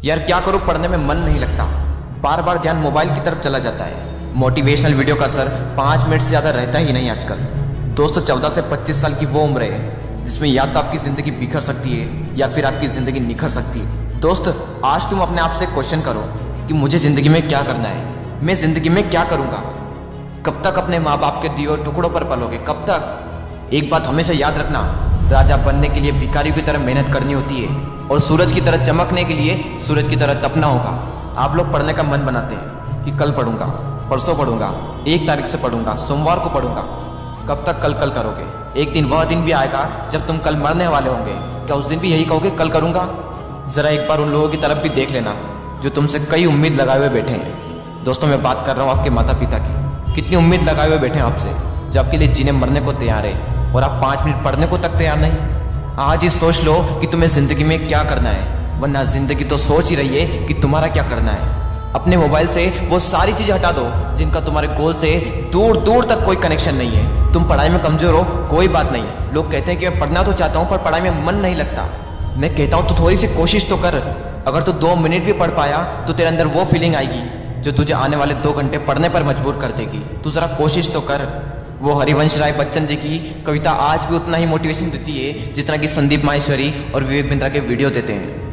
यार क्या करूँ, पढ़ने में मन नहीं लगता, बार बार ध्यान मोबाइल की तरफ चला जाता है। मोटिवेशनल वीडियो का असर 5 मिनट से ज़्यादा रहता ही नहीं आजकल। दोस्तों 14 से 25 साल की वो उम्र है जिसमें या तो आपकी ज़िंदगी बिखर सकती है या फिर आपकी ज़िंदगी निखर सकती है। दोस्त आज तुम अपने आप से क्वेश्चन करो कि मुझे ज़िंदगी में क्या करना है, मैं ज़िंदगी में क्या करूँगा। कब तक अपने माँ बाप के दिए टुकड़ों पर पलोगे, कब तक। एक बात हमेशा याद रखना, राजा बनने के लिए भिखारियों की तरह मेहनत करनी होती है और सूरज की तरह चमकने के लिए सूरज की तरह तपना होगा। आप लोग पढ़ने का मन बनाते हैं कि कल पढ़ूंगा, परसों पढ़ूंगा, 1 तारीख से पढ़ूंगा, सोमवार को पढ़ूंगा। कब तक कल कल करोगे? एक दिन वह दिन भी आएगा जब तुम कल मरने वाले होंगे, क्या उस दिन भी यही कहोगे कल करूंगा? जरा एक बार उन लोगों की तरफ भी देख लेना जो तुमसे कई उम्मीद लगाए हुए बैठे हैं। दोस्तों मैं बात कर रहा हूँ आपके माता पिता की। कितनी उम्मीद लगाए हुए बैठे हैं आपसे, जो आपके लिए जीने मरने को तैयार है और आप 5 मिनट पढ़ने को तक तैयार नहीं। आज ही सोच लो कि तुम्हें जिंदगी में क्या करना है, वरना जिंदगी तो सोच ही रही है कि तुम्हारा क्या करना है। अपने मोबाइल से वो सारी चीजें हटा दो जिनका तुम्हारे गोल से दूर दूर तक कोई कनेक्शन नहीं है। तुम पढ़ाई में कमजोर हो, कोई बात नहीं। लोग कहते हैं कि मैं पढ़ना तो चाहता हूँ पर पढ़ाई में मन नहीं लगता। मैं कहता हूँ तो थोड़ी सी कोशिश तो कर। अगर तू 2 मिनट भी पढ़ पाया तो तेरे अंदर वो फीलिंग आएगी जो तुझे आने वाले 2 घंटे पढ़ने पर मजबूर कर देगी। तू जरा कोशिश तो कर। वो हरिवंश राय बच्चन जी की कविता आज भी उतना ही मोटिवेशन देती है जितना कि संदीप माहेश्वरी और विवेक बिंद्रा के वीडियो देते हैं।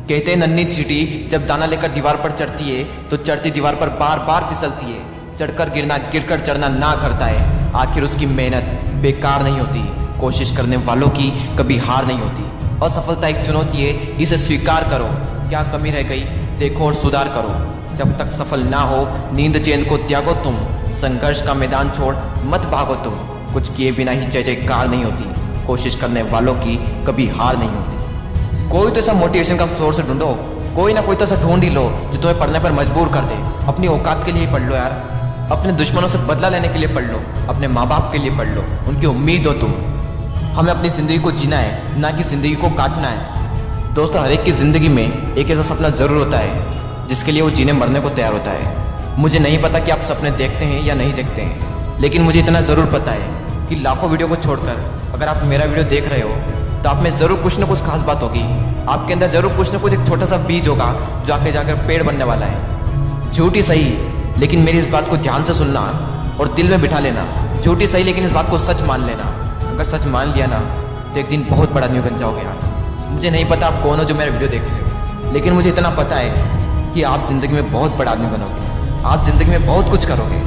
कहते हैं नन्ही चींटी जब दाना लेकर दीवार पर चढ़ती है तो चढ़ती दीवार पर बार बार फिसलती है। चढ़कर गिरना, गिरकर चढ़ना ना करता है। आखिर उसकी मेहनत बेकार नहीं होती। कोशिश करने वालों की कभी हार नहीं होती। असफलता एक चुनौती है, इसे स्वीकार करो। क्या कमी रह गई देखो और सुधार करो। जब तक सफल ना हो नींद चैन को त्यागो तुम। संघर्ष का मैदान छोड़ मत भागो तुम। कुछ किए बिना ही जय जयकार नहीं होती। कोशिश करने वालों की कभी हार नहीं होती। कोई तो ऐसा मोटिवेशन का सोर्स ढूंढो, कोई ना कोई तो ऐसा ढूंढ ही लो जो तुम्हें पढ़ने पर मजबूर कर दे। अपनी औकात के लिए पढ़ लो यार। अपने दुश्मनों से बदला लेने के लिए पढ़ लो। अपने माँ बाप के लिए पढ़ लो, उनकी उम्मीद हो तुम। हमें अपनी ज़िंदगी को जीना है, ना कि ज़िंदगी को काटना है। दोस्तों हर एक की ज़िंदगी में एक ऐसा सपना ज़रूर होता है जिसके लिए वो जीने मरने को तैयार होता है। मुझे नहीं पता कि आप सपने देखते हैं या नहीं देखते हैं, लेकिन मुझे इतना ज़रूर पता है कि लाखों वीडियो को छोड़कर अगर आप मेरा वीडियो देख रहे हो तो आप में ज़रूर कुछ ना कुछ खास बात होगी। आपके अंदर ज़रूर कुछ ना कुछ एक छोटा सा बीज होगा जो आगे जाकर पेड़ बनने वाला है। झूठी सही, लेकिन मेरी इस बात को ध्यान से सुनना और दिल में बिठा लेना। झूठी सही लेकिन इस बात को सच मान लेना। अगर सच मान लिया ना तो एक दिन बहुत बड़ा आदमी बन जाओगे यार। मुझे नहीं पता आप कौन हो जो मेरा वीडियो देख रहे हो, लेकिन मुझे इतना पता है कि आप ज़िंदगी में बहुत बड़ा आदमी बनोगे। आप ज़िंदगी में बहुत कुछ करोगे।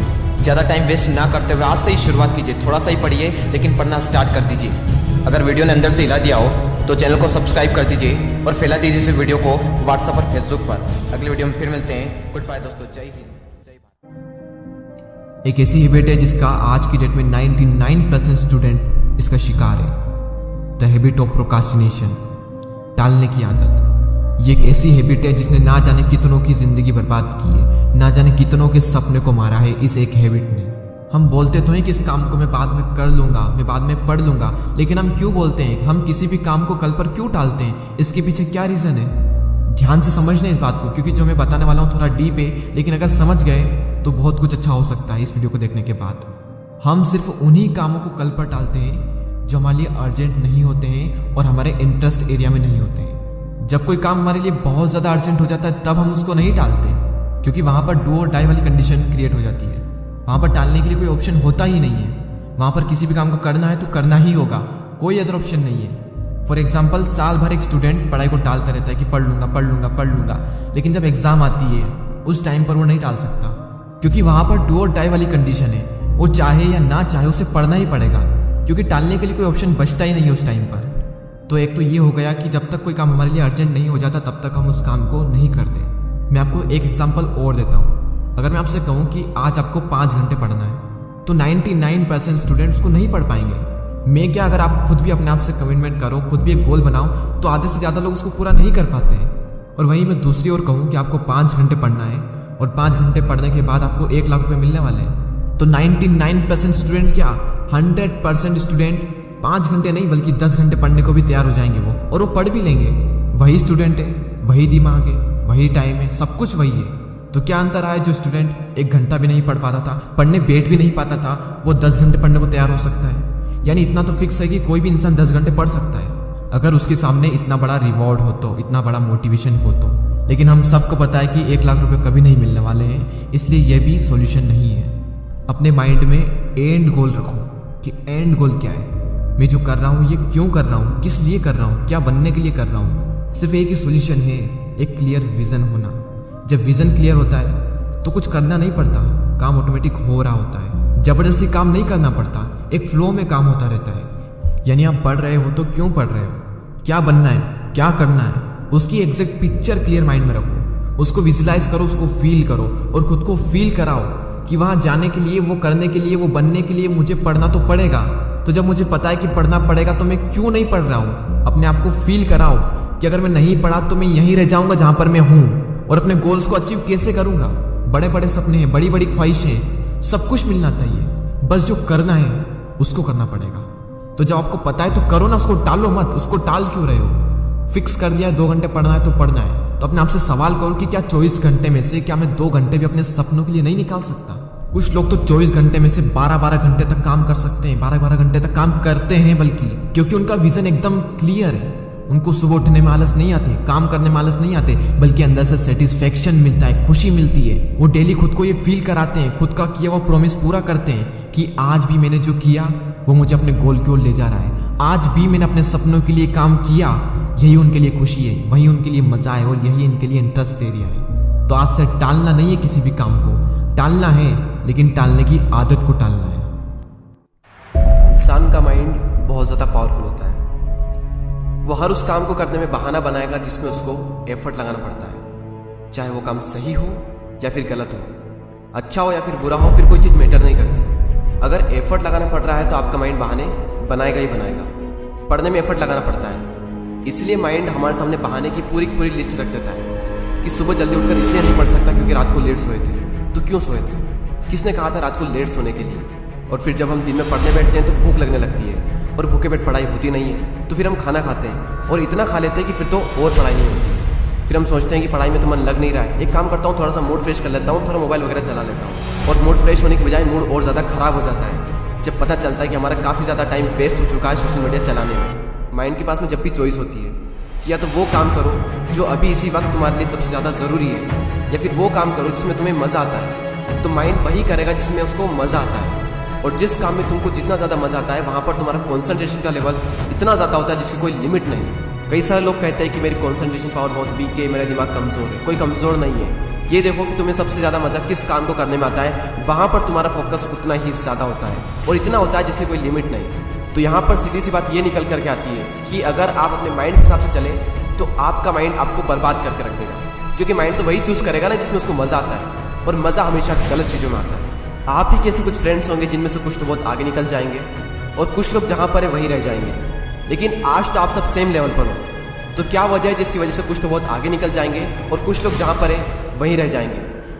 ज़्यादा टाइम वेस्ट ना करते हुए आज से ही शुरुआत कीजिए। थोड़ा सा ही पढ़िए लेकिन पढ़ना स्टार्ट कर दीजिए। अगर वीडियो ने अंदर से हिला दिया हो तो चैनल को सब्सक्राइब कर दीजिए और फैला दीजिए इस वीडियो को व्हाट्सएप और फेसबुक पर। अगले वीडियो में फिर मिलते हैं। गुड बाय दोस्तों, जय हिंद, जय भारत। एक ऐसी हैबिट है जिसका आज की डेट में 99% स्टूडेंट इसका शिकार है। द हैबिट ऑफ प्रोक्रास्टिनेशन, टालने की आदत। ये एक ऐसी हैबिट है जिसने ना जाने कितनों की जिंदगी बर्बाद की है, ना जाने कितनों के सपने को मारा है इस एक हैबिट ने। हम बोलते तो हैं कि इस काम को मैं बाद में कर लूंगा, मैं बाद में पढ़ लूंगा, लेकिन हम क्यों बोलते हैं? हम किसी भी काम को कल पर क्यों टालते हैं? इसके पीछे क्या रीज़न है? ध्यान से समझना इस बात को, क्योंकि जो मैं बताने वाला हूँ थोड़ा डीप है, लेकिन अगर समझ गए तो बहुत कुछ अच्छा हो सकता है इस वीडियो को देखने के बाद। हम सिर्फ उन्हीं कामों को कल पर टालते हैं जो हमारे लिए अर्जेंट नहीं होते हैं और हमारे इंटरेस्ट एरिया में नहीं होते हैं। जब कोई काम हमारे लिए बहुत ज़्यादा अर्जेंट हो जाता है तब हम उसको नहीं टालते, क्योंकि वहाँ पर डू और डाई वाली कंडीशन क्रिएट हो जाती है। वहाँ पर टालने के लिए कोई ऑप्शन होता ही नहीं है। वहाँ पर किसी भी काम को करना है तो करना ही होगा, कोई अदर ऑप्शन नहीं है। फॉर एग्जाम्पल साल भर एक स्टूडेंट पढ़ाई को टालता रहता है कि पढ़ लूंगा पढ़ लूंगा पढ़ लूंगा, लेकिन जब एग्जाम आती है उस टाइम पर वो नहीं टाल सकता, क्योंकि वहाँ पर डू और डाई वाली कंडीशन है। वो चाहे या ना चाहे उसे पढ़ना ही पड़ेगा, क्योंकि टालने के लिए कोई ऑप्शन बचता ही नहीं है उस टाइम पर। तो एक तो ये हो गया कि जब तक कोई काम हमारे लिए अर्जेंट नहीं हो जाता तब तक हम उस काम को नहीं करते। मैं आपको एक एग्जांपल और देता हूँ। अगर मैं आपसे कहूँ कि आज आपको 5 घंटे पढ़ना है तो 99% स्टूडेंट्स उसको नहीं पढ़ पाएंगे। मैं क्या, अगर आप खुद भी अपने आप से कमिटमेंट करो, खुद भी एक गोल बनाओ, तो आधे से ज़्यादा लोग उसको पूरा नहीं कर पाते हैं। और वहीं मैं दूसरी ओर कहूँ कि आपको 5 घंटे पढ़ना है और 5 घंटे पढ़ने के बाद आपको 1 लाख रुपये मिलने वाले हैं, तो 99% स्टूडेंट क्या, 100% स्टूडेंट 5 घंटे नहीं बल्कि 10 घंटे पढ़ने को भी तैयार हो जाएंगे वो, और वो पढ़ भी लेंगे। वही स्टूडेंट है, वही दिमाग है, वही टाइम है, सब कुछ वही है। तो क्या अंतर आया? जो स्टूडेंट 1 घंटा भी नहीं पढ़ पाता था, पढ़ने बैठ भी नहीं पाता था, वो 10 घंटे पढ़ने को तैयार हो सकता है। यानी इतना तो फिक्स है कि कोई भी इंसान 10 घंटे पढ़ सकता है अगर उसके सामने इतना बड़ा रिवॉर्ड हो तो, इतना बड़ा मोटिवेशन हो तो। लेकिन हम सबको पता है कि 1 लाख रुपए कभी नहीं मिलने वाले हैं, इसलिए यह भी सॉल्यूशन नहीं है। अपने माइंड में एंड गोल रखो कि एंड गोल क्या है, मैं जो कर रहा हूँ ये क्यों कर रहा हूँ, किस लिए कर रहा हूँ, क्या बनने के लिए कर रहा हूँ। सिर्फ एक ही सॉल्यूशन है, एक क्लियर विजन होना। जब विजन क्लियर होता है तो कुछ करना नहीं पड़ता, काम ऑटोमेटिक हो रहा होता है। जबरदस्ती काम नहीं करना पड़ता, एक फ्लो में काम होता रहता है। यानी आप पढ़ रहे हो तो क्यों पढ़ रहे हो, क्या बनना है, क्या करना है, उसकी एग्जैक्ट पिक्चर क्लियर माइंड में रखो, उसको विजुलाइज करो, उसको फील करो और खुद को फील कराओ कि वहां जाने के लिए, वो करने के लिए, वो बनने के लिए मुझे पढ़ना तो पड़ेगा। तो जब मुझे पता है कि पढ़ना पड़ेगा तो मैं क्यों नहीं पढ़ रहा हूँ। अपने आप को फील कराओ कि अगर मैं नहीं पढ़ा तो मैं यहीं रह जाऊंगा जहां पर मैं हूँ, और अपने गोल्स को अचीव कैसे करूंगा। बड़े बड़े सपने हैं, बड़ी बड़ी ख्वाहिशें, सब कुछ मिलना चाहिए, बस जो करना है उसको करना पड़ेगा। तो जब आपको पता है तो करो ना, उसको टालो मत। उसको टाल क्यों रहे हो? फिक्स कर दिया है 2 घंटे पढ़ना है तो पढ़ना है, तो अपने आप से सवाल करो कि क्या 24 घंटे में से क्या मैं 2 घंटे भी अपने सपनों के लिए नहीं निकाल सकता। कुछ लोग तो 24 घंटे में से 12-12 घंटे तक काम कर सकते हैं, 12-12 घंटे तक काम करते हैं, बल्कि क्योंकि उनका विजन एकदम क्लियर है। उनको सुबह उठने में आलस नहीं आते, काम करने में आलस नहीं आते, बल्कि अंदर से सेटिस्फेक्शन मिलता है, खुशी मिलती है। वो डेली खुद को ये फील कराते हैं, खुद का किया वो प्रॉमिस पूरा करते हैं कि आज भी मैंने जो किया वो मुझे अपने गोल की ओर ले जा रहा है, आज भी मैंने अपने सपनों के लिए काम किया। यही उनके लिए खुशी है, वही उनके लिए मजा है और यही इनके लिए इंटरेस्ट एरिया है। तो आज से टालना नहीं है किसी भी काम को, टालना है लेकिन टालने की आदत को टालना है। इंसान का माइंड बहुत ज़्यादा पावरफुल होता है। वो हर उस काम को करने में बहाना बनाएगा जिसमें उसको एफर्ट लगाना पड़ता है, चाहे वो काम सही हो या फिर गलत हो, अच्छा हो या फिर बुरा हो, फिर कोई चीज़ मैटर नहीं करती। अगर एफर्ट लगाना पड़ रहा है तो आपका माइंड बहाने बनाएगा ही बनाएगा। पढ़ने में एफर्ट लगाना पड़ता है, इसलिए माइंड हमारे सामने बहाने की पूरी लिस्ट रख देता है कि सुबह जल्दी उठकर इसलिए नहीं पढ़ सकता क्योंकि रात को लेट सोए थे। तो क्यों सोए थे, किसने कहा था रात को लेट सोने के लिए? और फिर जब हम दिन में पढ़ने बैठते हैं तो भूख लगने लगती है और भूखे पेट पढ़ाई होती नहीं है, तो फिर हम खाना खाते हैं और इतना खा लेते हैं कि फिर तो और पढ़ाई नहीं होती। फिर हम सोचते हैं कि पढ़ाई में तो मन लग नहीं रहा है, एक काम करता हूँ, थोड़ा सा मूड फ्रेश कर लेता हूँ, थोड़ा मोबाइल वगैरह चला लेता हूँ, और मूड फ्रेश होने की बजाय मूड और ज़्यादा खराब हो जाता है जब पता चलता है कि हमारा काफ़ी ज़्यादा टाइम वेस्ट हो चुका है सोशल मीडिया चलाने में। माइंड के पास में जब भी चॉइस होती है कि या तो वो काम करो जो अभी इसी वक्त तुम्हारे लिए सबसे ज़्यादा ज़रूरी है, या फिर वो काम करो जिसमें तुम्हें मज़ा आता है, तो माइंड वही करेगा जिसमें उसको मज़ा आता है। और जिस काम में तुमको जितना ज़्यादा मज़ा आता है वहाँ पर तुम्हारा कॉन्सेंट्रेशन का लेवल इतना ज़्यादा होता है जिसकी कोई लिमिट नहीं। कई सारे लोग कहते हैं कि मेरी कॉन्सेंट्रेशन पावर बहुत वीक है, मेरा दिमाग कमज़ोर है। कोई कमज़ोर नहीं है, ये देखो कि तुम्हें सबसे ज़्यादा मज़ा किस काम को करने में आता है, वहाँ पर तुम्हारा फोकस उतना ही ज़्यादा होता है और इतना होता है जिसकी कोई लिमिट नहीं। तो यहाँ पर सीधी सी बात ये निकल करके आती है कि अगर आप अपने माइंड के हिसाब से चले तो आपका माइंड आपको बर्बाद करके रख देगा, क्योंकि माइंड तो वही चूज़ करेगा ना जिसमें उसको मज़ा आता है, और मज़ा हमेशा गलत चीज़ों में आता है। आप ही कैसे कुछ फ्रेंड्स होंगे जिनमें से कुछ तो बहुत आगे निकल जाएंगे और कुछ लोग जहाँ पर है वहीं रह जाएंगे। लेकिन आज तो आप सब सेम लेवल पर हो, तो क्या वजह है जिसकी वजह से कुछ तो बहुत आगे निकल जाएंगे और कुछ लोग जहाँ पर है वहीं रह जाएंगे?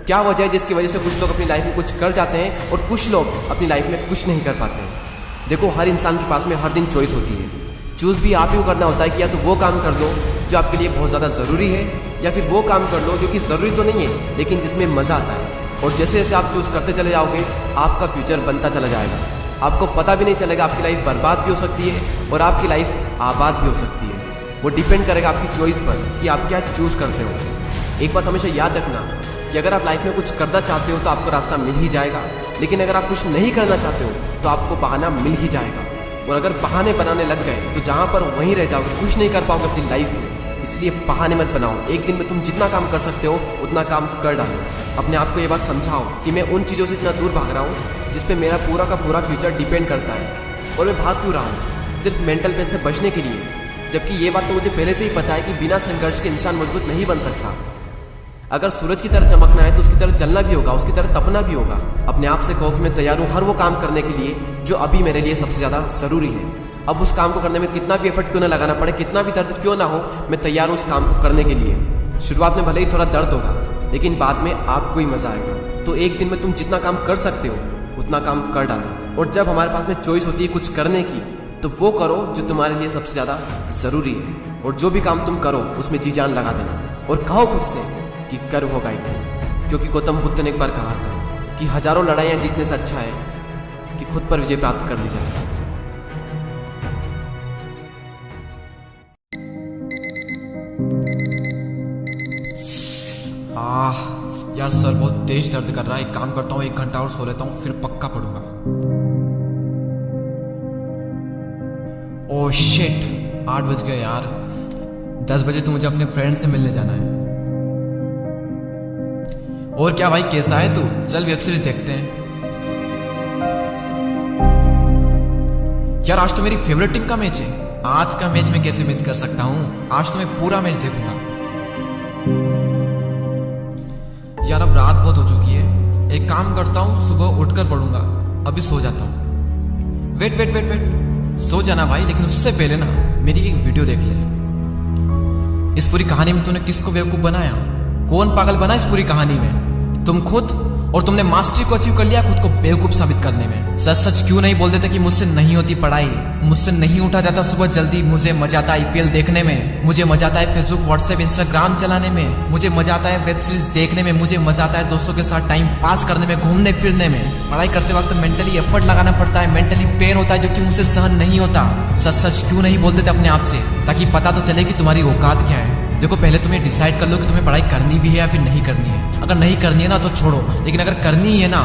क्या वजह है जिसकी वजह से कुछ लोग अपनी लाइफ में कुछ कर जाते हैं और कुछ लोग अपनी लाइफ में कुछ नहीं कर पाते हैं? देखो, हर इंसान के पास में हर दिन चॉइस होती है। चूज़ भी आप ही को करना होता है कि या तो वो काम कर लो जो आपके लिए बहुत ज़्यादा ज़रूरी है, या फिर वो काम कर लो जो कि ज़रूरी तो नहीं है लेकिन जिसमें मज़ा आता है। और जैसे जैसे आप चूज़ करते चले जाओगे आपका फ्यूचर बनता चला जाएगा। आपको पता भी नहीं चलेगा, आपकी लाइफ बर्बाद भी हो सकती है और आपकी लाइफ आबाद भी हो सकती है। वो डिपेंड करेगा आपकी चॉइस पर कि आप क्या चूज़ करते हो। एक बात हमेशा याद रखना कि अगर आप लाइफ में कुछ करना चाहते हो तो आपको रास्ता मिल ही जाएगा, लेकिन अगर आप कुछ नहीं करना चाहते हो तो आपको बहाना मिल ही जाएगा। और अगर बहाने बनाने लग गए तो जहाँ पर वहीं रह जाओगे, कुछ नहीं कर पाओगे अपनी लाइफ में। इसलिए बहाने मत बनाओ, एक दिन में तुम जितना काम कर सकते हो उतना काम कर डालो। अपने आप को ये बात समझाओ कि मैं उन चीज़ों से इतना दूर भाग रहा हूँ जिस पे मेरा पूरा का पूरा फ्यूचर डिपेंड करता है, और मैं भाग क्यों रहा हूँ सिर्फ मेंटल पेन से बचने के लिए, जबकि ये बात तो मुझे पहले से ही पता है कि बिना संघर्ष के इंसान मजबूत नहीं बन सकता। अगर सूरज की तरह चमकना है तो उसकी तरह जलना भी होगा, उसकी तरह तपना भी होगा। अपने आप से कहो कि मैं तैयार हूँ हर वो काम करने के लिए जो अभी मेरे लिए सबसे ज़्यादा ज़रूरी है। अब उस काम को करने में कितना भी एफर्ट क्यों ना लगाना पड़े, कितना भी दर्द क्यों ना हो, मैं तैयार हूँ उस काम को करने के लिए। शुरुआत में भले ही थोड़ा दर्द होगा लेकिन बाद में आपको ही मज़ा आएगा। तो एक दिन में तुम जितना काम कर सकते हो उतना काम कर डालो। और जब हमारे पास में चॉइस होती है कुछ करने की तो वो करो जो तुम्हारे लिए सबसे ज़्यादा ज़रूरी है, और जो भी काम तुम करो उसमें जी जान लगा देना और कहो खुद से कि कर होगा एक दिन। क्योंकि गौतम बुद्ध ने एक बार कहा था कि हजारों लड़ाइयाँ जीतने से अच्छा है कि खुद पर विजय प्राप्त कर ली जाए। यार सर बहुत तेज दर्द कर रहा है। एक काम करता हूँ, 1 घंटा और सो लेता हूँ, फिर पक्का पढ़ूंगा। ओह शिट, 8 बज गए यार। 10 बजे तो मुझे अपने फ्रेंड से मिलने जाना है। और क्या भाई, कैसा है तू? चल वेब सीरीज देखते हैं। यार आज तो मेरी फेवरेट टीम का मैच है। आज का मैच मैं कैसे मिस कर सकता हूँ? आज तो मैं पूरा मैच देखूंगा। यार अब रात बहुत हो चुकी है। एक काम करता हूँ, सुबह उठकर पढ़ूंगा। अभी सो जाता हूँ। वेट वेट वेट वेट, सो जाना भाई, लेकिन उससे पहले ना मेरी एक वीडियो देख ले। इस पूरी कहानी में तूने किसको बेवकूफ बनाया? कौन पागल बना इस पूरी कहानी में? तुम खुद। और तुमने मास्टरी को अचीव कर लिया खुद को बेवकूफ साबित करने में। सच सच क्यों नहीं बोल देते कि मुझसे नहीं होती पढ़ाई, मुझसे नहीं उठा जाता सुबह जल्दी। मुझे मजा आता है IPL देखने में, मुझे मजा आता है फेसबुक व्हाट्सएप इंस्टाग्राम चलाने में, मुझे मजा आता है वेब सीरीज देखने में, मुझे मजा आता है दोस्तों के साथ टाइम पास करने में, घूमने फिरने में। पढ़ाई करते वक्त मेंटली एफर्ट लगाना पड़ता है, मेंटली पेन होता है जो कि मुझसे सहन नहीं होता। सच सच क्यों नहीं बोल देते अपने आप से, ताकि पता तो चले कि तुम्हारी औकात क्या है। देखो पहले तुम्हें डिसाइड कर लो कि तुम्हें पढ़ाई करनी भी है या फिर नहीं करनी है। अगर नहीं करनी है ना तो छोड़ो, लेकिन अगर करनी है ना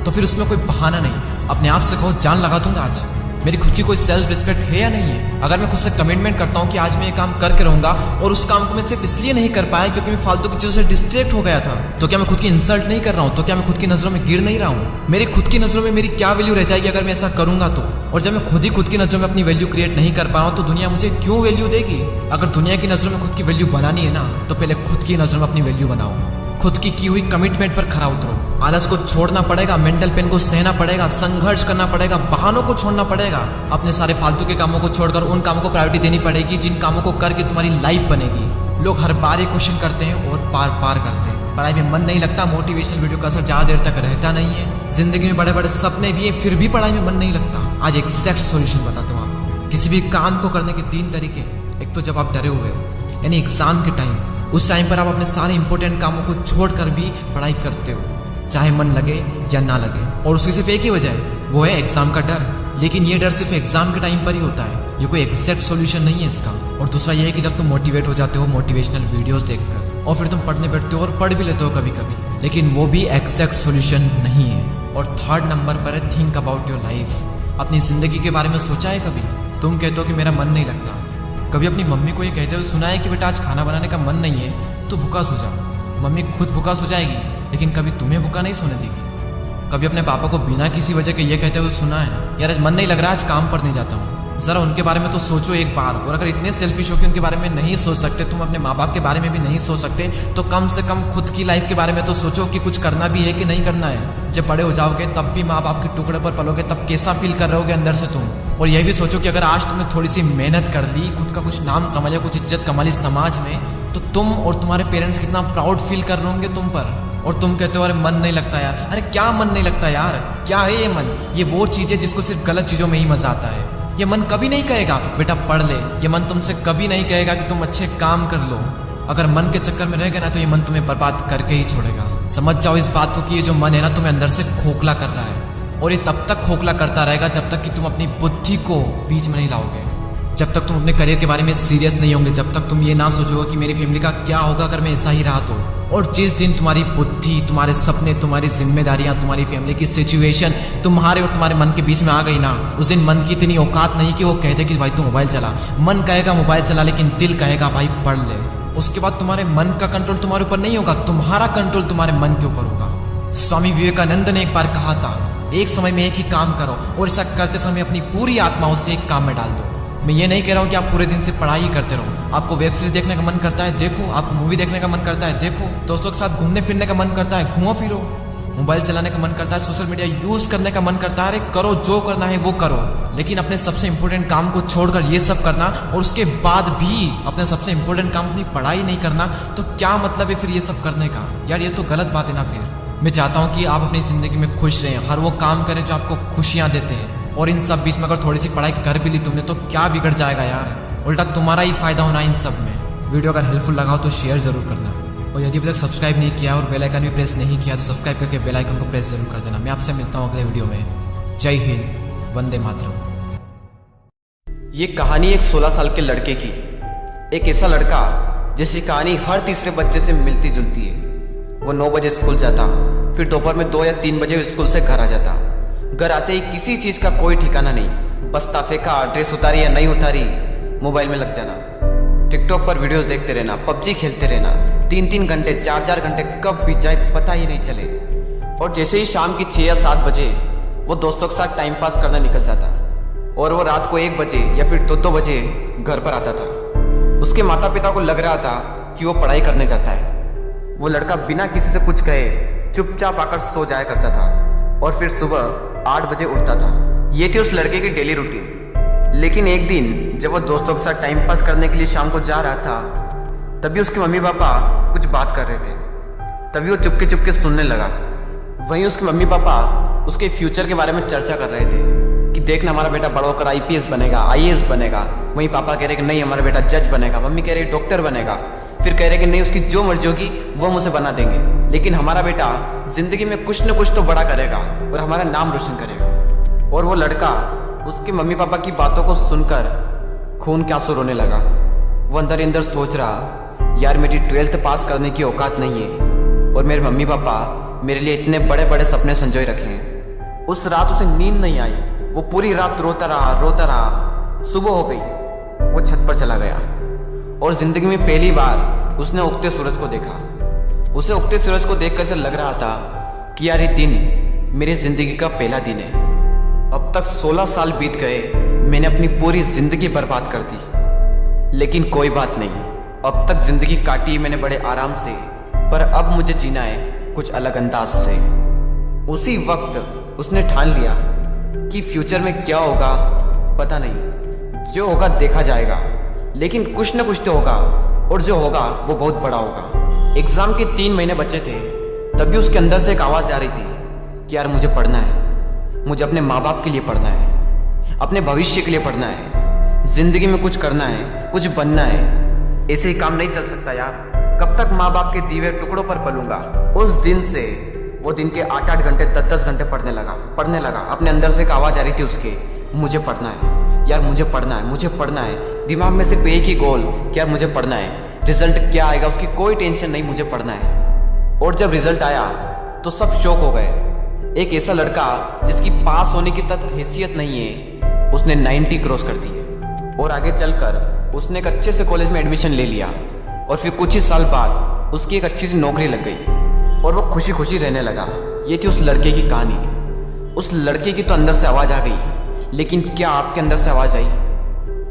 तो फिर उसमें कोई बहाना नहीं। अपने आप से कहो जान लगा दूंगा आज। मेरी खुद की कोई सेल्फ रिस्पेक्ट है या नहीं है? अगर मैं खुद से कमिटमेंट करता हूँ कि आज मैं ये काम करके रहूंगा और उस काम को मैं सिर्फ इसलिए नहीं कर पाया क्योंकि मैं फालतू की चीजों से डिस्ट्रैक्ट हो गया था, तो क्या मैं खुद की इंसल्ट नहीं कर रहा हूँ? तो क्या मैं खुद की नजरों में गिर नहीं रहा हूँ? मेरी खुद की नजरों में मेरी क्या वैल्यू रह जाएगी अगर मैं ऐसा करूंगा तो? और जब मैं खुद ही खुद की नजरों में अपनी वैल्यू क्रिएट नहीं कर पा रहा हूँ तो दुनिया मुझे क्यों वैल्यू देगी? अगर दुनिया की नजरों में खुद की वैल्यू बनानी है ना तो पहले खुद की नजरों में अपनी वैल्यू बनाओ। खुद की हुई कमिटमेंट पर खरा उतरो। आलस को छोड़ना पड़ेगा, मेंटल पेन को सहना पड़ेगा, संघर्ष करना पड़ेगा, बहानों को छोड़ना पड़ेगा। अपने सारे फालतू के कामों को छोड़कर उन कामों को प्रायोरिटी देनी पड़ेगी जिन कामों को करके तुम्हारी लाइफ बनेगी। लोग हर बार ये क्वेश्चन करते हैं और बार बार करते हैं, पढ़ाई में मन नहीं लगता, मोटिवेशनल वीडियो का असर ज्यादा देर तक रहता नहीं है, जिंदगी में बड़े बड़े सपने भी है फिर भी पढ़ाई में मन नहीं लगता। आज एग्जैक्ट सॉल्यूशन बताता हूँ आपको। किसी भी काम को करने के 3 तरीके। एक तो जब आप डरे हुए हो, यानी एग्जाम के टाइम, उस टाइम पर आप अपने सारे इंपॉर्टेंट कामों को छोड़कर भी पढ़ाई करते हो, चाहे मन लगे या ना लगे। और उसकी सिर्फ एक ही वजह है, वो है एग्जाम का डर। लेकिन ये डर सिर्फ एग्जाम के टाइम पर ही होता है, ये कोई एग्जैक्ट सॉल्यूशन नहीं है इसका। और दूसरा ये है कि जब तुम मोटिवेट हो जाते हो मोटिवेशनल वीडियोस देखकर और फिर तुम पढ़ने बैठते हो और पढ़ भी लेते हो कभी कभी, लेकिन वो भी एग्जैक्ट सॉल्यूशन नहीं है। और 3rd नंबर पर है थिंक अबाउट योर लाइफ। अपनी जिंदगी के बारे में सोचा है कभी? तुम कहते हो कि मेरा मन नहीं लगता। कभी अपनी मम्मी को ये कहते हुए सुना है कि बेटा आज खाना बनाने का मन नहीं है तो भूखा सो जा? मम्मी खुद भूखा सो जाएगी लेकिन कभी तुम्हें भूखा नहीं सोने देगी। कभी अपने पापा को बिना किसी वजह के ये कहते हुए सुना है, यार आज मन नहीं लग रहा, आज काम पर नहीं जाता हूँ? जरा उनके बारे में तो सोचो एक बार। और अगर इतने सेल्फिश हो कि उनके बारे में नहीं सोच सकते, तुम अपने माँ बाप के बारे में भी नहीं सोच सकते, तो कम से कम खुद की लाइफ के बारे में तो सोचो कि कुछ करना भी है कि नहीं करना है। जब बड़े हो जाओगे तब भी माँ बाप के टुकड़े पर पलोगे, तब कैसा फील कर रहे होगे अंदर से तुम। और यह भी सोचो कि अगर आज तुमने थोड़ी सी मेहनत कर ली, खुद का कुछ नाम कमा लिया, कुछ इज्जत कमा ली समाज में, तो तुम और तुम्हारे पेरेंट्स कितना प्राउड फील कर रहे होंगे तुम पर। और तुम कहते हो अरे मन नहीं लगता यार। अरे क्या मन नहीं लगता यार? क्या है ये मन? ये वो चीज है जिसको सिर्फ गलत चीजों में ही मजा आता है। ये मन कभी नहीं कहेगा बेटा पढ़ ले, ये मन तुमसे कभी नहीं कहेगा कि तुम अच्छे काम कर लो। अगर मन के चक्कर में रह गए ना तो ये मन तुम्हें बर्बाद करके ही छोड़ेगा। समझ जाओ इस बात को कि ये जो मन है ना तुम्हें अंदर से खोखला कर रहा है, और ये तब तक खोखला करता रहेगा जब तक कि तुम अपनी बुद्धि को बीच में नहीं लाओगे, जब तक तुम अपने करियर के बारे में सीरियस नहीं होंगे, जब तक तुम ये ना सोचोगे कि मेरी फैमिली का क्या होगा अगर मैं ऐसा ही रहा तो। और जिस दिन तुम्हारी बुद्धि, तुम्हारे सपने, तुम्हारी जिम्मेदारियां, तुम्हारी फैमिली की सिचुएशन तुम्हारे और तुम्हारे मन के बीच में आ गई ना, उस दिन मन की इतनी औकात नहीं कि वो कहते कि भाई तू मोबाइल चला। मन कहेगा मोबाइल चला, लेकिन दिल कहेगा भाई पढ़ ले। उसके बाद तुम्हारे मन का कंट्रोल तुम्हारे ऊपर नहीं होगा, तुम्हारा कंट्रोल तुम्हारे मन के ऊपर होगा। स्वामी विवेकानंद ने एक बार कहा था, एक समय में एक ही काम करो और ऐसा करते समय अपनी पूरी आत्मा उसे एक काम में डाल दो। मैं ये नहीं कह रहा हूँ कि आप पूरे दिन से पढ़ाई ही करते रहो। आपको वेब सीरीज देखने का मन करता है देखो, आपको मूवी देखने का मन करता है देखो, दोस्तों के साथ घूमने फिरने का मन करता है घूमो फिरो, मोबाइल चलाने का मन करता है, सोशल मीडिया यूज करने का मन करता है, अरे करो, जो करना है वो करो। लेकिन अपने सबसे इंपॉर्टेंट काम को छोड़कर ये सब करना और उसके बाद भी अपने सबसे इंपॉर्टेंट काम अपनी पढ़ाई नहीं करना, तो क्या मतलब है फिर ये सब करने का? यार ये तो गलत बात है ना। फिर मैं चाहता हूँ कि आप अपनी जिंदगी में खुश रहें, हर वो काम करें जो आपको खुशियां देते हैं। और इन सब बीच में अगर थोड़ी सी पढ़ाई कर भी ली तुमने तो क्या बिगड़ जाएगा यार? उल्टा तुम्हारा ही फायदा होना इन सब में। वीडियो अगर हेल्पफुल लगा हो तो शेयर जरूर करना, और यदि अभी तक सब्सक्राइब नहीं किया और बेल आइकन भी प्रेस नहीं किया तो सब्सक्राइब करके बेल आइकन को प्रेस जरूर कर देना। मैं आपसे मिलता हूँ अगले वीडियो में। जय हिंद, वंदे मातरम। ये कहानी एक 16 साल के लड़के की, एक ऐसा लड़का जिसकी कहानी हर तीसरे बच्चे से मिलती जुलती है। वो 9 बजे स्कूल जाता, फिर दोपहर में 2 या 3 बजे स्कूल से घर आ जाता। घर आते ही किसी चीज़ का कोई ठिकाना नहीं, बस्ता फेंका, ड्रेस उतारी या नहीं उतारी, मोबाइल में लग जाना, टिकटॉक पर वीडियोस देखते रहना, पबजी खेलते रहना, 3-3 घंटे 4-4 घंटे कब बीत जाए पता ही नहीं चले। और जैसे ही शाम की 6 या 7 बजे वो दोस्तों के साथ टाइम पास करने निकल जाता और वो रात को 1 बजे या फिर 2-2 बजे घर पर आता था। उसके माता पिता को लग रहा था कि वो पढ़ाई करने जाता है। वो लड़का बिना किसी से कुछ कहे चुपचाप आकर सो जाया करता था और फिर सुबह 8 बजे उठता था। ये थी उस लड़के की डेली रूटीन। लेकिन एक दिन जब वो दोस्तों के साथ टाइम पास करने के लिए शाम को जा रहा था, तभी उसके मम्मी पापा कुछ बात कर रहे थे। तभी वो चुपके चुपके सुनने लगा। वहीं उसके मम्मी पापा उसके फ्यूचर के बारे में चर्चा कर रहे थे कि देखना हमारा बेटा बड़ा होकर IPS बनेगा, IAS बनेगा। वहीं पापा कह रहे कि नहीं हमारा बेटा जज बनेगा, मम्मी कह रही डॉक्टर बनेगा, फिर कह रहे कि नहीं उसकी जो मर्जी होगी वो हम उसे बना देंगे, लेकिन हमारा बेटा जिंदगी में कुछ न कुछ तो बड़ा करेगा और हमारा नाम रोशन करेगा। और वो लड़का उसके मम्मी पापा की बातों को सुनकर खून के आंसू रोने लगा। वो अंदर ही अंदर सोच रहा, यार मेरी 12th पास करने की औकात नहीं है और मेरे मम्मी पापा मेरे लिए इतने बड़े बड़े सपने संजोए रखे हैं। उस रात उसे नींद नहीं आई। वो पूरी रात रोता रहा। सुबह हो गई, वो छत पर चला गया और जिंदगी में पहली बार उसने उगते सूरज को देखा। उसे उगते सूरज को देखकर ऐसा लग रहा था कि यार ये दिन मेरी जिंदगी का पहला दिन है। अब तक 16 साल बीत गए, मैंने अपनी पूरी जिंदगी बर्बाद कर दी, लेकिन कोई बात नहीं, अब तक जिंदगी काटी मैंने बड़े आराम से, पर अब मुझे जीना है कुछ अलग अंदाज से। उसी वक्त उसने ठान लिया कि फ्यूचर में क्या होगा पता नहीं, जो होगा देखा जाएगा, लेकिन कुछ न कुछ तो होगा और जो होगा वो बहुत बड़ा होगा। एग्जाम के 3 महीने बचे थे, तभी उसके अंदर से एक आवाज़ आ रही थी कि यार मुझे पढ़ना है, मुझे अपने माँ बाप के लिए पढ़ना है, अपने भविष्य के लिए पढ़ना है, जिंदगी में कुछ करना है, कुछ बनना है। ऐसे ही काम नहीं चल सकता यार, कब तक माँ बाप के दिए टुकड़ों पर पलूंगा। उस दिन से वो दिन के 8-8 घंटे 10-10 घंटे पढ़ने लगा। अपने अंदर से एक आवाज़ आ रही थी उसके, मुझे पढ़ना है यार, मुझे पढ़ना है, मुझे पढ़ना है। दिमाग में सिर्फ एक ही गोल कि यार मुझे पढ़ना है, रिजल्ट क्या आएगा उसकी कोई टेंशन नहीं, मुझे पढ़ना है। और जब रिजल्ट आया तो सब शौक हो गए। एक ऐसा लड़का जिसकी पास होने की तक हैसियत नहीं है, उसने 90 क्रॉस कर दी है और आगे चलकर उसने एक अच्छे से कॉलेज में एडमिशन ले लिया और फिर कुछ ही साल बाद उसकी एक अच्छी सी नौकरी लग गई और वो खुशी खुशी रहने लगा। ये थी उस लड़के की कहानी। उस लड़के की तो अंदर से आवाज़ आ गई, लेकिन क्या आपके अंदर से आवाज़ आई?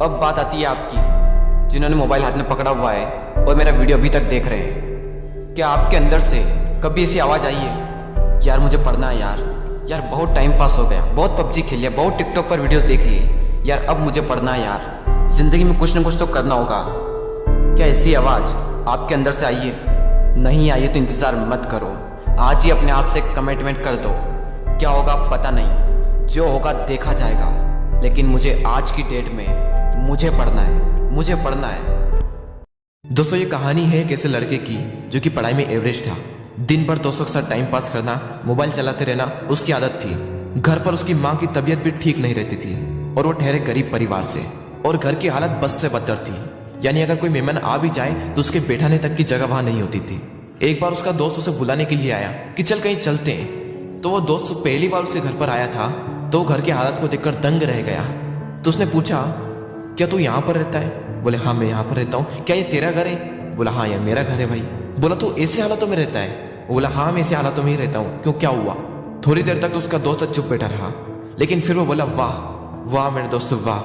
अब बात आती है आपकी, जिन्होंने मोबाइल हाथ में पकड़ा हुआ है और मेरा वीडियो अभी तक देख रहे हैं। क्या आपके अंदर से कभी ऐसी आवाज़ आई है कि यार मुझे पढ़ना है यार बहुत टाइम पास हो गया, बहुत पबजी खेल लिया, बहुत टिकटॉक पर वीडियोस देख लिए, यार अब मुझे पढ़ना है यार, जिंदगी में कुछ ना कुछ तो करना होगा। क्या ऐसी आवाज़ आपके अंदर से आई है? नहीं आई तो इंतज़ार मत करो, आज ही अपने आप से कमिटमेंट कर दो। क्या होगा पता नहीं, जो होगा देखा जाएगा, लेकिन मुझे आज की डेट में मुझे पढ़ना है। दोस्तों ये कहानी है एक ऐसे लड़के की जो कि पढ़ाई में एवरेज था। दिन भर दोस्तों के साथ टाइम पास करना, मोबाइल चलाते रहना उसकी आदत थी। घर पर उसकी माँ की तबीयत भी ठीक नहीं रहती थी और वो ठहरे गरीब परिवार से, और घर की हालत बस से बदतर थी। यानी अगर कोई मेहमान आ भी जाए तो उसके बैठाने तक की जगह वहां नहीं होती थी। एक बार उसका दोस्त उसे बुलाने के लिए आया कि चल कहीं चलते हैं। तो वो दोस्त पहली बार उसके घर पर आया था तो वो घर की हालत को देखकर दंग रह गया। तो उसने पूछा, क्या तू यहाँ पर रहता है? बोले हाँ मैं यहाँ पर रहता हूँ। क्या ये तेरा घर है? बोला हाँ यार मेरा घर है भाई। बोला तू ऐसे हालातों में रहता है? बोला हाँ मैं ऐसे हालातों में ही रहता हूँ। क्यों, क्या हुआ? थोड़ी देर तक तो उसका दोस्त चुप बैठा रहा, लेकिन फिर वो बोला वाह मेरे दोस्त वाह,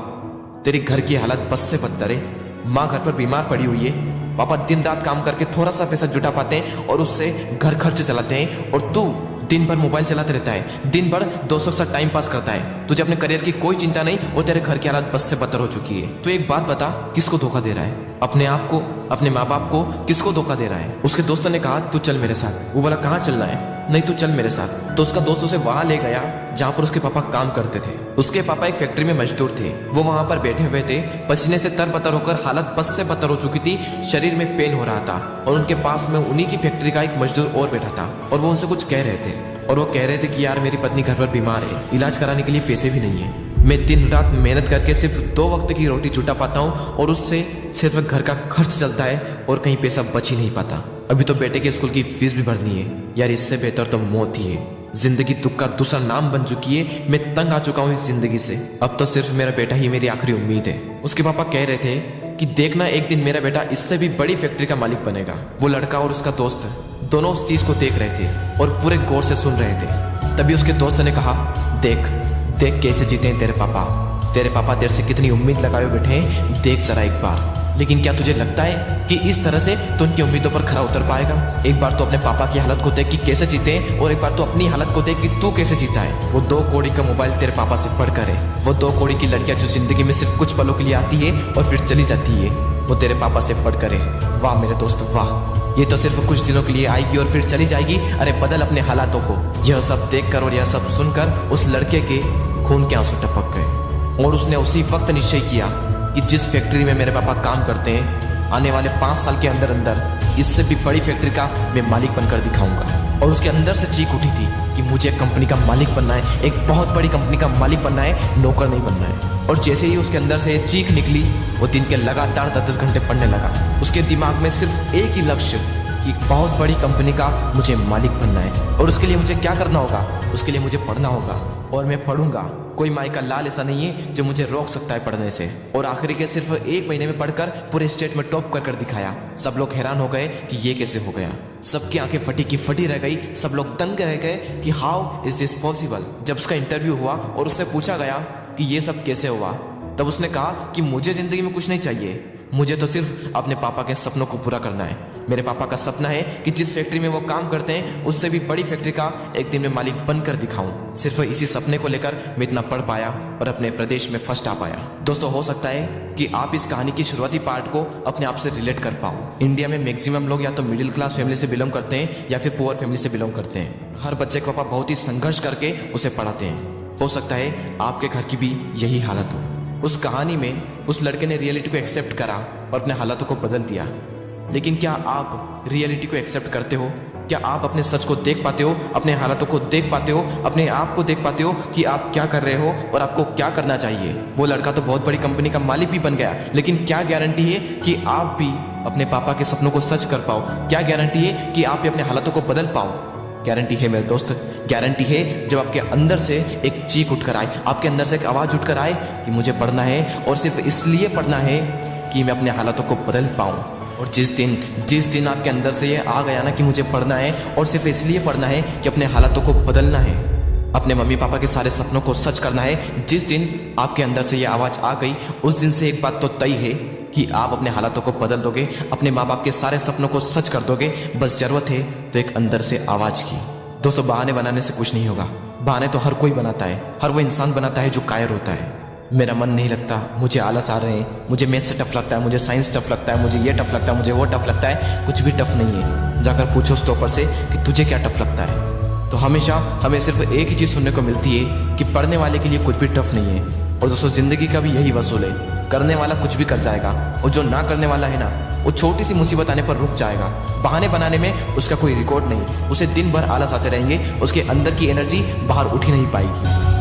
तेरी घर की हालत बस से बदतर है। माँ घर पर बीमार पड़ी हुई है, पापा दिन रात काम करके थोड़ा सा पैसा जुटा पाते हैं और उससे घर खर्च चलाते हैं, और तू दिन भर मोबाइल चलाते रहता है, दिन भर दोस्तों के साथ टाइम पास करता है। तुझे अपने करियर की कोई चिंता नहीं और तेरे घर की हालत बस से बदतर हो चुकी है। तो एक बात बता, किसको धोखा दे रहा है? अपने आप को, अपने माँ बाप को, किसको धोखा दे रहा है? उसके दोस्तों ने कहा तू चल मेरे साथ। वो बोला कहाँ चलना है? नहीं तू चल मेरे साथ। तो उसका दोस्त उसे वहां ले गया जहां पर उसके पापा काम करते थे। उसके पापा एक फैक्ट्री में मजदूर थे। वो वहां पर बैठे हुए थे, पसीने से तरबतर होकर हालत बस से बदतर हो चुकी थी, शरीर में पेन हो रहा था, और उनके पास में उन्हीं की फैक्ट्री का एक मजदूर और बैठा था और वो उनसे कुछ कह रहे थे। और वो कह रहे थे कि यार मेरी पत्नी घर पर बीमार है, इलाज कराने के लिए पैसे भी नहीं है, मैं दिन रात मेहनत करके सिर्फ 2 वक्त की रोटी जुटा पाता हूँ और उससे सिर्फ घर का खर्च चलता है और कहीं पैसा बच ही नहीं पाता। अभी तो बेटे के स्कूल की फीस भी भरनी है। यार इससे बेहतर तो मौत ही है। जिंदगी दुख का दूसरा नाम बन चुकी है। मैं तंग आ चुका हूँ इस जिंदगी से। अब तो सिर्फ मेरा बेटा ही मेरी आखिरी उम्मीद है। उसके पापा कह रहे थे कि देखना एक दिन मेरा बेटा इससे भी बड़ी फैक्ट्री का मालिक बनेगा। वो लड़का और उसका दोस्त दोनों उस चीज को देख रहे थे और पूरे गौर से सुन रहे थे। तभी उसके दोस्त ने कहा, देख देख कैसे जीते हैं तेरे पापा तेरे से कितनी उम्मीद लगाए बैठे हैं, देख जरा एक बार। लेकिन क्या तुझे लगता है कि इस तरह से तो उनकी उम्मीदों पर खरा उतर पाएगा? एक बार तो अपने पापा की हालत को देख कि कैसे जीते हैं और एक बार तो अपनी हालत को देख कि तू कैसे जीता है। वो 2 कौड़ी का मोबाइल तेरे पापा से पढ़कर है। वो 2 कौड़ी की लड़कियां जो जिंदगी में सिर्फ कुछ पलों के लिए आती है और फिर चली जाती है, वो तेरे पापा से पढ़कर है। वाह मेरे दोस्त वाह, ये तो सिर्फ कुछ दिनों के लिए आएगी और फिर चली जाएगी। अरे बदल अपने हालातों को। यह सब देखकर और यह सब सुनकर उस लड़के के खून के आंसू टपक गए और उसने उसी वक्त निश्चय किया कि जिस फैक्ट्री में मेरे पापा काम करते हैं, आने वाले 5 साल के अंदर अंदर इससे भी बड़ी फैक्ट्री का मैं मालिक बनकर दिखाऊंगा। और उसके अंदर से चीख उठी थी कि मुझे कंपनी का मालिक बनना है, एक बहुत बड़ी कंपनी का मालिक बनना है, नौकर नहीं बनना है। और जैसे ही उसके अंदर से चीख निकली, वो दिन के लगातार 10 घंटे पढ़ने लगा। उसके दिमाग में सिर्फ एक ही लक्ष्य कि बहुत बड़ी कंपनी का मुझे मालिक बनना है। और उसके लिए मुझे क्या करना होगा? उसके लिए मुझे पढ़ना होगा और मैं पढ़ूंगा। कोई माई का लाल ऐसा नहीं है जो मुझे रोक सकता है पढ़ने से। और आखिरी के सिर्फ 1 महीने में पढ़कर पूरे स्टेट में टॉप कर दिखाया। सब लोग हैरान हो गए कि ये कैसे हो गया। सबकी आंखें फटी की फटी रह गई। सब लोग दंग रह गए कि हाउ इज दिस पॉसिबल। जब उसका इंटरव्यू हुआ और उससे पूछा गया कि ये सब कैसे हुआ, तब उसने कहा कि मुझे जिंदगी में कुछ नहीं चाहिए, मुझे तो सिर्फ अपने पापा के सपनों को पूरा करना है। मेरे पापा का सपना है कि जिस फैक्ट्री में वो काम करते हैं उससे भी बड़ी फैक्ट्री का एक दिन मैं मालिक बनकर दिखाऊं। सिर्फ इसी सपने को लेकर मैं इतना पढ़ पाया और अपने प्रदेश में फर्स्ट आ पाया। दोस्तों हो सकता है कि आप इस कहानी की शुरुआती पार्ट को अपने आप से रिलेट कर पाओ। इंडिया में मैक्सिमम लोग या तो मिडिल क्लास फैमिली से बिलोंग करते हैं या फिर पुअर फैमिली से बिलोंग करते हैं। हर बच्चे के पापा बहुत ही संघर्ष करके उसे पढ़ाते हैं। हो सकता है आपके घर की भी यही हालत हो। उस कहानी में उस लड़के ने रियलिटी को एक्सेप्ट करा और अपने हालातों को बदल दिया। लेकिन क्या आप रियलिटी को एक्सेप्ट करते हो? क्या आप अपने सच को देख पाते हो, अपने हालातों को देख पाते हो, अपने आप को देख पाते हो कि आप क्या कर रहे हो और आपको क्या करना चाहिए? वो लड़का तो बहुत बड़ी कंपनी का मालिक भी बन गया, लेकिन क्या गारंटी है कि आप भी अपने पापा के सपनों को सच कर पाओ? क्या गारंटी है कि आप भी अपने हालातों को बदल पाओ? गारंटी है मेरे दोस्त, गारंटी है जब आपके अंदर से एक चीख उठकर आए, आपके अंदर से एक आवाज उठकर आए कि मुझे पढ़ना है और सिर्फ इसलिए पढ़ना है कि मैं अपने हालातों को बदल पाऊं। और जिस दिन आपके अंदर से ये आ गया ना कि मुझे पढ़ना है और सिर्फ इसलिए पढ़ना है कि अपने हालातों को बदलना है, अपने मम्मी पापा के सारे सपनों को सच करना है, जिस दिन आपके अंदर से ये आवाज़ आ गई, उस दिन से एक बात तो तय है कि आप अपने हालातों को बदल दोगे, अपने माँ बाप के सारे सपनों को सच कर दोगे। बस जरूरत है तो एक अंदर से आवाज़ की। दोस्तों बहाने बनाने से कुछ नहीं होगा। बहाने तो हर कोई बनाता है, हर वो इंसान बनाता है जो कायर होता है। मेरा मन नहीं लगता, मुझे आलस आ रहे हैं, मुझे मैथ्स से टफ लगता है, मुझे साइंस टफ लगता है, मुझे ये टफ लगता है, मुझे वो टफ लगता है। कुछ भी टफ नहीं है। जाकर पूछो उस टॉपर से कि तुझे क्या टफ लगता है। तो हमेशा हमें सिर्फ एक ही चीज़ सुनने को मिलती है कि पढ़ने वाले के लिए कुछ भी टफ नहीं है। और दोस्तों जिंदगी का भी यही वसूल है, करने वाला कुछ भी कर जाएगा और जो ना करने वाला है ना, वो छोटी सी मुसीबत आने पर रुक जाएगा। बहाने बनाने में उसका कोई रिकॉर्ड नहीं, उसे दिन भर आलस आते रहेंगे, उसके अंदर की एनर्जी बाहर उठ ही नहीं पाएगी।